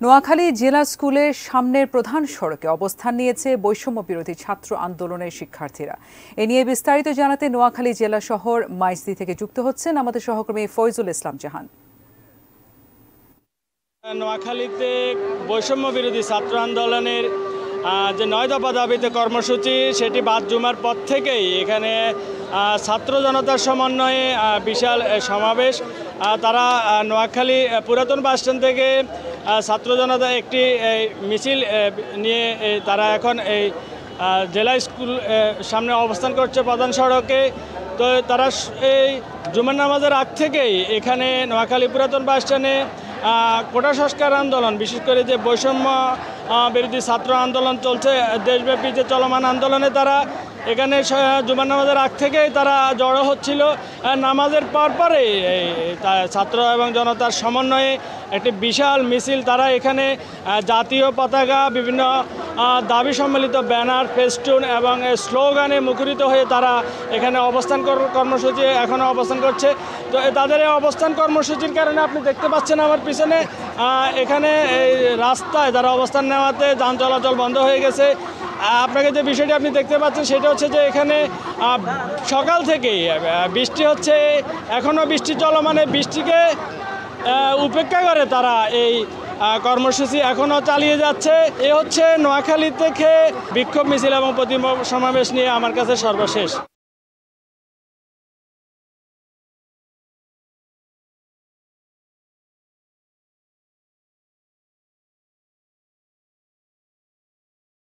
নোয়াখালী জেলা স্কুলের সামনের প্রধান সড়কে অবস্থান নিয়েছে বৈষম্য বিরোধী ছাত্র আন্দোলনের শিক্ষার্থীরা। এ নিয়ে বিস্তারিত জানাতে নোয়াখালী জেলা শহর মাইজদি থেকে যুক্ত হচ্ছেন আমাদের সহকর্মী ফয়জুল ইসলাম জাহান। নোয়াখালীতে বৈষম্য বিরোধী ছাত্র আন্দোলনের যে 9 দফা দাবিতে কর্মসূচি, সেটি বাদ জুমার পর থেকেই এখানে ছাত্র জনতার সমন্বয়ে বিশাল সমাবেশ। তারা নোয়াখালী পুরাতন বাসস্ট্যান্ড থেকে ছাত্র জনতা একটি মিছিল নিয়ে তারা এখন এই জেলা স্কুল সামনে অবস্থান করছে প্রধান সড়কে। তো তারা এই জুমার নামাজের আগ থেকেই এখানে নোয়াখালী পুরাতন বাসস্ট্যান্ডে কোটা সংস্কার আন্দোলন, বিশেষ করে যে বৈষম্য বিরোধী ছাত্র আন্দোলন চলছে দেশব্যাপী, যে চলমান আন্দোলনে তারা এখানে জুমার নামাজের আগ থেকেই তারা জড়ো হচ্ছিল। নামাজের পরে ছাত্র এবং জনতার সমন্বয়ে একটি বিশাল মিছিল, তারা এখানে জাতীয় পতাকা, বিভিন্ন দাবি সম্মিলিত ব্যানার, ফেস্টুন এবং স্লোগানে মুখরিত হয়ে তারা এখানে অবস্থান কর্মসূচি এখনও অবস্থান করছে। তো তাদের এই অবস্থান কর্মসূচির কারণে আপনি দেখতে পাচ্ছেন আমার পিছনে এখানে এই রাস্তায় তারা অবস্থান নেওয়াতে যান চলাচল বন্ধ হয়ে গেছে। আপনাকে যে বিষয়টি আপনি দেখতে পাচ্ছেন সেটা হচ্ছে যে এখানে সকাল থেকেই বৃষ্টি হচ্ছে, এখনও বৃষ্টি চলমান। বৃষ্টিকে উপেক্ষা করে তারা এই কর্মসূচি এখনও চালিয়ে যাচ্ছে। এ হচ্ছে নোয়াখালী থেকে বিক্ষোভ মিছিল এবং প্রতিবাদ সমাবেশ নিয়ে আমার কাছে সর্বশেষ।